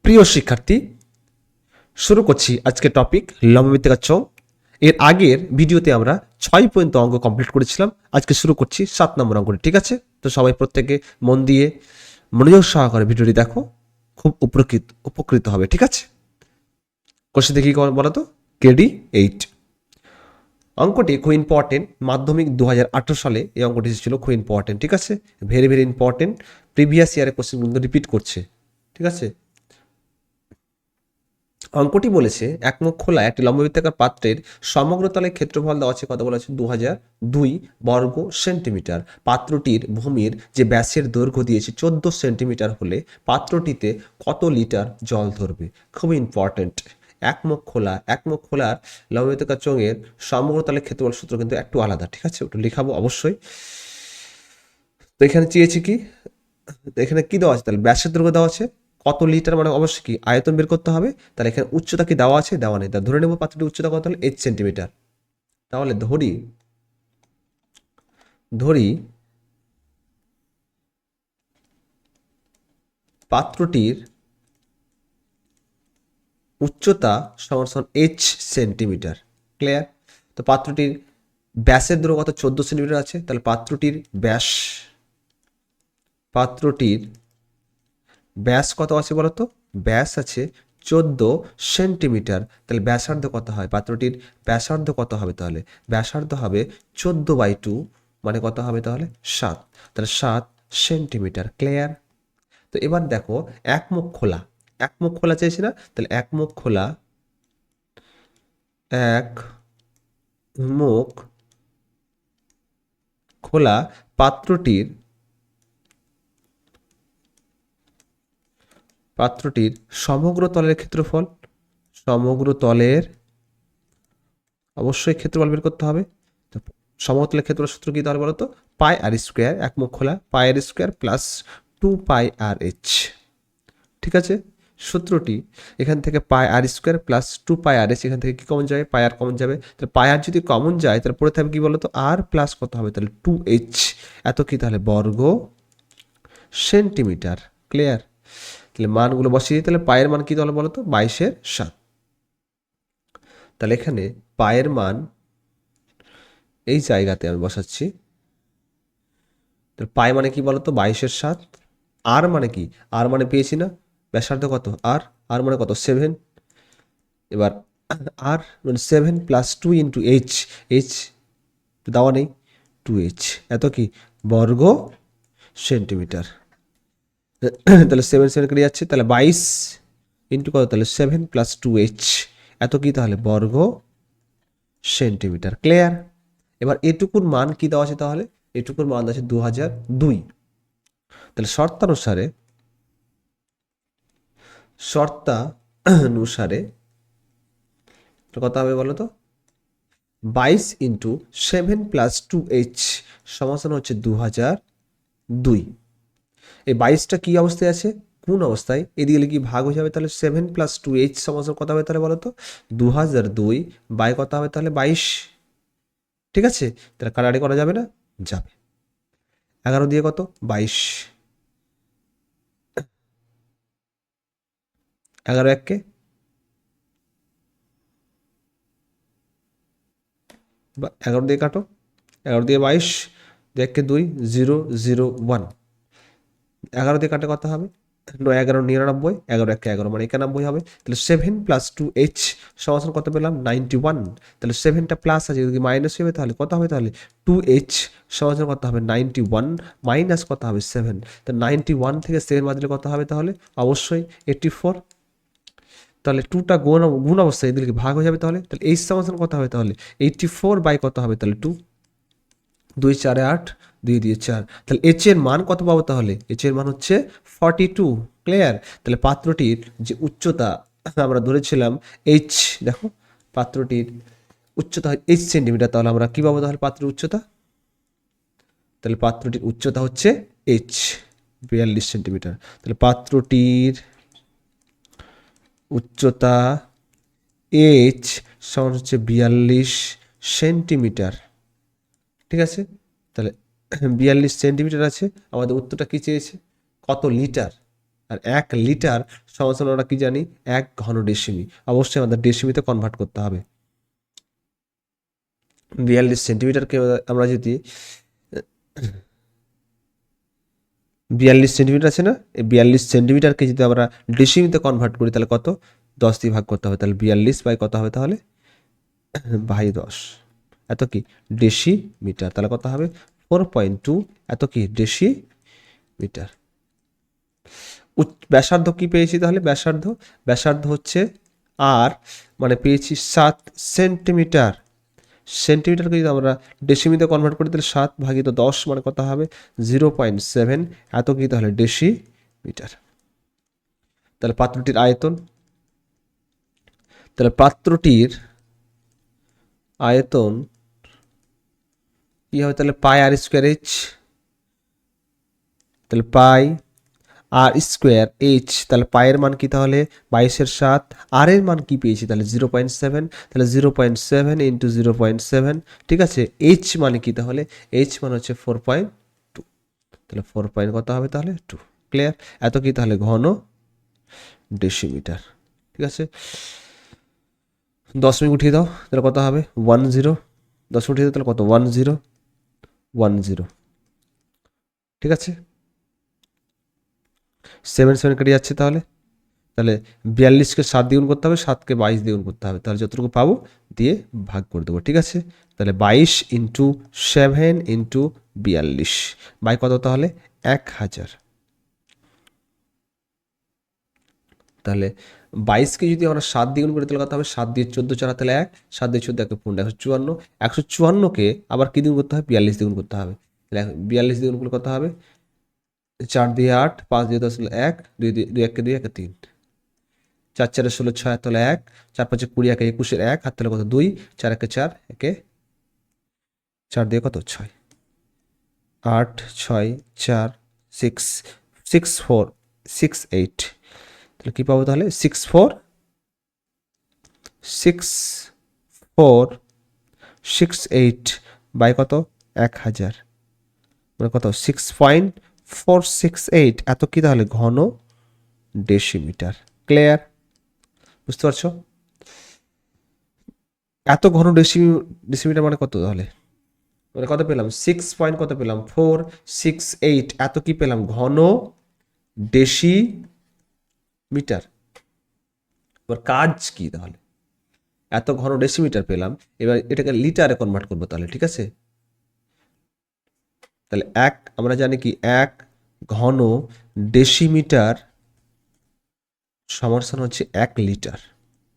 প্রিয় শিক্ষার্থী, শুরু করছি আজকে টপিক লম্ববৃত্তাকার চোঙ। এর আগের ভিডিওতে আমরা 6 পর্যন্ত অঙ্ক কমপ্লিট করেছিলাম। আজকে শুরু করছি 7 নম্বর অঙ্কটি। ঠিক আছে, তো সবাই প্রত্যেকে মন দিয়ে মনোযোগ সহকারে ভিডিওটি দেখো, খুব উপকৃত হবে। ঠিক আছে, কোশ্চেন দেখি বলো তো। কেডি 8 অঙ্কটি খুব ইম্পর্টেন্ট। মাধ্যমিক 2018 সালে এই অঙ্কটি ছিল, খুব ইম্পর্টেন্ট। ঠিক আছে, ভেরি ভেরি ইম্পর্টেন্ট। প্রিভিয়াস ইয়ারের কোশ্চেন কিন্তু রিপিট করছে। ঠিক আছে, অঙ্কটি বলেছে একমুখ খোলা একটি লম্ববৃত্তাকার পাত্রের সমগ্র তলের ক্ষেত্রফল দেওয়া আছে, কত বলা আছে 2002 বর্গ সেন্টিমিটার। পাত্রটির ভূমির যে ব্যাসের দৈর্ঘ্য দিয়েছে 14 সেন্টিমিটার হলে পাত্রটিতে কত লিটার জল ধরবে। খুবই ইম্পর্টেন্ট। একমুখ খোলার লম্ববৃত্তাকার চোঙের সমগ্র তলের ক্ষেত্রফল সূত্র কিন্তু একটু আলাদা। ঠিক আছে, ওটা লেখাবো অবশ্যই। তো এখানে চেয়েছি কি, এখানে কি দেওয়া আছে, তাহলে ব্যাসের দৈর্ঘ্য দেওয়া আছে কত লিটার, মানে অবশ্যই কি আয়তন বের করতে হবে। তাহলে এখানে উচ্চতা কি দেওয়া আছে, দেওয়া নেই। তা ধরে নেব পাত্রটির উচ্চতা কত, হলে 8 সেন্টিমিটার। তাহলে ধরি পাত্রটির উচ্চতা সমান সমান h সেন্টিমিটার। ক্লিয়ার? তো পাত্রটির ব্যাসের দৈর্ঘ্য কত, 14 সেন্টিমিটার আছে। তাহলে পাত্রটির ব্যাস কত আছে বলতো, ব্যাস আছে 14 সেন্টিমিটার। তাহলে ব্যাসার্ধ কত হয়, পাত্রটির ব্যাসার্ধ কত হবে, তাহলে ব্যাসার্ধ হবে 14/2, মানে কত হবে তাহলে 7। তাহলে 7 সেন্টিমিটার। ক্লিয়ার? তো এবার দেখো একমুখ খোলা চাইছি না, তাহলে একমুখ খোলা পাত্রটির সমগ্র তলের ক্ষেত্রফল, অবশ্যই ক্ষেত্রফল বের করতে হবে। তো সমগ্র তলের ক্ষেত্রফল সূত্র কি তাহলে বলো তো, পাই আর স্কোয়ার, একমুখ খোলা পাই আর স্কোয়ার প্লাস 2πr/h। ঠিক আছে, সূত্রটি এখান থেকে পাই আর স্কোয়ার প্লাস 2πr/h, এখান থেকে কি কমন যাবে, পাই আর কমন যাবে। তাহলে পাই আর যদি কমন যায় তাহলে পড়ে থাকবে কি বলতো, আর প্লাস কত হবে, তাহলে 2h, এত কি তাহলে বর্গ সেন্টিমিটার। ক্লিয়ার? তাহলে মানগুলো বসিয়ে দিই। তাহলে পায়ের মান কি তাহলে বলতো, 22/7। তাহলে এখানে পায়ের মান এই জায়গাতে আমি বসাচ্ছি। তাহলে পাই মানে কি বলতো, 22/7। আর মানে কি, আর মানে পেয়েছি না, ব্যাসার্ধ কত, আর মানে কত 7। এবার আর মানে 7 প্লাস 2 ইন্টু এইচ দেওয়া নেই, 2h, এত কি বর্গ সেন্টিমিটার। তাহলে 7 কেটে যাচ্ছে, তাহলে 22 ইন্টু কত, তাহলে 7 প্লাস 2h, এত কি তাহলে বর্গ সেন্টিমিটার। ক্লিয়ার? এবার এটুকুর মান কি দেওয়া আছে, তাহলে এটুকুর মান আছে 2002। তাহলে শর্তানুসারে কত হবে বলো তো, 22 ইন্টু 7 প্লাস 2h সমান হচ্ছে 2002। এই 22টা কি অবস্থায় আছে, কোন অবস্থায়, এদিকে কি ভাগ হয়ে যাবে। তাহলে 7 প্লাস 2h সমান কত হবে তাহলে বলো তো, 2002 বাই কত হবে তাহলে 22। ঠিক আছে, তাহলে কাটাকাটি করা যাবে না, যাবে। 11 দিয়ে কত, 22, 11 এককে 11 দিয়ে কাটো, 11 দিয়ে 22, 2 এককে 2, 0 0 1, 11 দিয়ে কাটে কত হবে, 9 11 99, 11 এককে 11 মানে 91 হবে। তাহলে 7 প্লাস 2h সমান কত পেলাম, 91। তাহলে 7টা প্লাস আছে, যদি মাইনাস হবে তাহলে কত হবে, তাহলে 2h সমান কত হবে 91 মাইনাস কত হবে 7। তো 91 থেকে 7 বাদ দিলে কত হবে, তাহলে অবশ্যই 84। তাহলে 2টা গুণ অবস্থায় এদিকে ভাগ হয়ে যাবে। তাহলে h সমান কত হবে, তাহলে 84 বাই কত হবে, তাহলে 2, 2 4 8, 2 দিয়ে 4। তাহলে h এর মান কত পাবো, তাহলে h এর মান হচ্ছে 42। ক্লিয়ার? তাহলে পাত্রটির যে উচ্চতা আমরা ধরেছিলাম h, দেখো পাত্রটির উচ্চতা হয় 8 সেন্টিমিটার। তাহলে আমরা কি পাবো, তাহলে পাত্রের উচ্চতা, তাহলে পাত্রটির উচ্চতা হচ্ছে h 42 সেন্টিমিটার। তাহলে পাত্রটির উচ্চতা h সমান হচ্ছে 42 সেন্টিমিটার। ঠিক আছে, তাহলে 42 সেন্টিমিটার আছে। আমাদের উত্তরটা কি চেয়েছে, কত লিটার, আর 1 লিটার সমান আমরা কি জানি 1 ঘন ডেসিমি। অবশ্যই আমাদের ডেসিমিতে কনভার্ট করতে হবে। 42 সেন্টিমিটারকে আমরা যদি 42 সেন্টিমিটার আছে না, এই 42 সেন্টিমিটারকে যদি আমরা ডেসিমিতে কনভার্ট করি তাহলে কত, 10 দিয়ে ভাগ করতে হবে। তাহলে 42 বাই কত হবে তাহলে বাই 10, এত কি ডেসিমিটার। তাহলে কত হবে 4.2, এত কি ডেসিমিটার। ব্যাসার্ধ কি পেয়েছি তাহলে, ব্যাসার্ধ হচ্ছে আর মানে পেয়েছি 7 সেন্টিমিটার। সেন্টিমিটারকে যদি আমরা ডেসিমিতে কনভার্ট করি তাহলে 7 ভাগিত 10 মানে কত হবে 0.7, এত কি তাহলে ডেসিমিটার। তাহলে পাত্রটির আয়তন, তাহলে পাত্রটির আয়তন কি হবে তাহলে পাই আর স্কোয়ার এইচ, তাহলে পাই আর স্কোয়ার এইচ, তাহলে পায়ের মান কি তাহলে 22/7, আর এর মান কি পেয়েছি তাহলে 0.7, তাহলে 0.7 ইন্টু 0.7, ঠিক আছে। এইচ মানে কি তাহলে, এইচ মানে হচ্ছে 4.2, তাহলে 4 পয়েন্ট কত হবে তাহলে 2। ক্লিয়ার, এত কি তাহলে ঘন ডেসিমিটার। ঠিক আছে, 10 মিনিট উঠিয়ে দাও তাহলে কত হবে 10, 10 উঠিয়ে দাও তাহলে কত 1010, ঠিক আছে। 7 কেটে যাচ্ছে তাহলে 42কে 7 দ্বিগুণ করতে হবে, 7কে 22 দ্বিগুণ করতে হবে, তাহলে যতটুকু পাবো দিয়ে ভাগ করে দেবো। ঠিক আছে, তাহলে 22 ইন্টু 7 ইন্টু 42 বাই কত তাহলে 1000। তাহলে 22কে যদি আমরা 7 দ্বিগুণ করি তাহলে কত হবে, 7 দিয়ে 14 চারা তাহলে 1, 7 দিয়ে 14 1 পূর্ণ 154, 154কে আবার কি দ্বিগুণ করতে হবে 42 দ্বিগুণ করতে হবে। তাহলে 42 দ্বিগুণ করলে কত হবে 4 দিয়ে 8, 5 দিয়ে 10 1, 2 দিয়ে 2 1 দিয়ে 1 3, 4 4 16 6 তাহলে 1, 4 5 20 1 21 1, হাত তাহলে কত 2, 4 1 4, 4 দিয়ে কত 6, 8 6 4 6 6 4 6 8, তাহলে কি পাবো তাহলে 6 4 6 8 বাই কত 1000 মানে কত 6.468, এত কি তাহলে ঘন ডেসিমিটার। ক্লিয়ার, বুঝতে পারছো, এত ঘন ডেসিমিটার মানে কত তাহলে, মানে কত পেলাম 6 পয়েন্ট কত পেলাম 468, এত কি পেলাম ঘন ডেসিমিটার। এবার কাজ কি তাহলে, এত ঘন ডেসিমিটার পেলাম, এবার এটাকে লিটারে কনভার্ট করবো তাহলে। ঠিক আছে, তাহলে আমরা জানি কি 1 ঘন ডেসিমিটার সমান হচ্ছে 1 লিটার,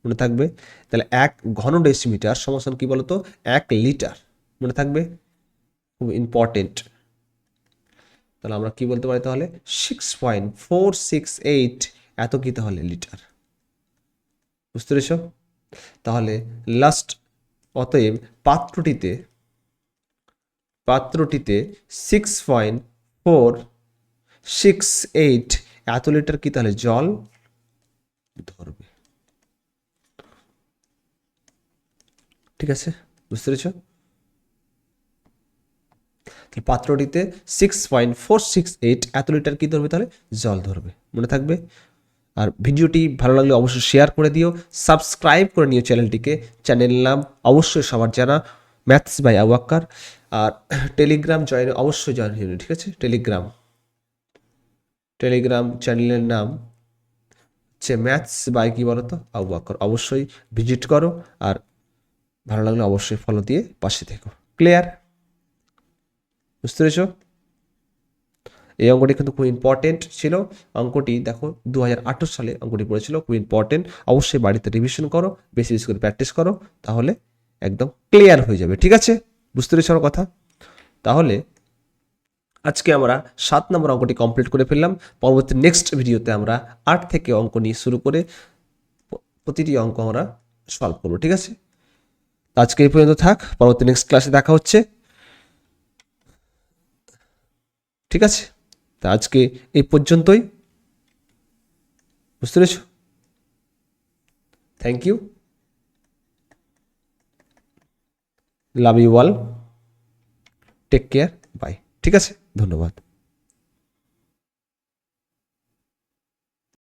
মনে থাকবে। তাহলে 1 ঘন ডেসিমিটার সমান কি বলতো 1 লিটার, মনে থাকবে, খুব ইম্পর্টেন্ট। তাহলে আমরা কি বলতে পারি তাহলে 6.468, এত কি তাহলে লিটার। বুঝতে পেরেছ, তাহলে লাস্ট অতএব পাত্রটিতে 6.468 এত লিটার কি তাহলে জল ধরবে। ঠিক আছে, বুঝতে পেরেছ, পাত্রটিতে 6.468 এত লিটার কি ধরবে তাহলে জল ধরবে, মনে থাকবে। আর ভিডিওটি ভালো লাগলে অবশ্যই শেয়ার করে দিও, সাবস্ক্রাইব করে নিও চ্যানেলটিকে। চ্যানেল নাম অবশ্যই সবার জানা, ম্যাথস বাই আবু বকর। আর টেলিগ্রাম অবশ্যই জয়েন হয়ে নিও। ঠিক আছে, টেলিগ্রাম চ্যানেলের নাম হচ্ছে ম্যাথস বাই কি বলতো আবু বকর, অবশ্যই ভিজিট করো। আর ভালো লাগলে অবশ্যই ফলো দিয়ে পাশে থেকো। ক্লিয়ার, বুঝতে পেরেছো, এই অঙ্কটি কিন্তু খুব ইম্পর্টেন্ট ছিল। অঙ্কটি দেখো 2018 সালে অঙ্কটি পড়েছিল, খুব ইম্পর্টেন্ট। অবশ্যই বাড়িতে রিভিশন করো, বেশি বেশি করে প্র্যাকটিস করো, তাহলে একদম ক্লিয়ার হয়ে যাবে। ঠিক আছে, বুঝতে পেরেছো আমার কথা। তাহলে আজকে আমরা 7 নম্বর অঙ্কটি কমপ্লিট করে ফেললাম। পরবর্তী নেক্সট ভিডিওতে আমরা 8 থেকে অঙ্ক নিয়ে শুরু করে প্রতিটি অঙ্ক আমরা সলভ করবো। ঠিক আছে, আজকে এই পর্যন্ত থাক, পরবর্তী নেক্সট ক্লাসে দেখা হচ্ছে। ঠিক আছে, তা আজকে এই পর্যন্তই, বুঝতে পেরেছ। Thank you, love you all, take care, bye. ঠিক আছে, ধন্যবাদ।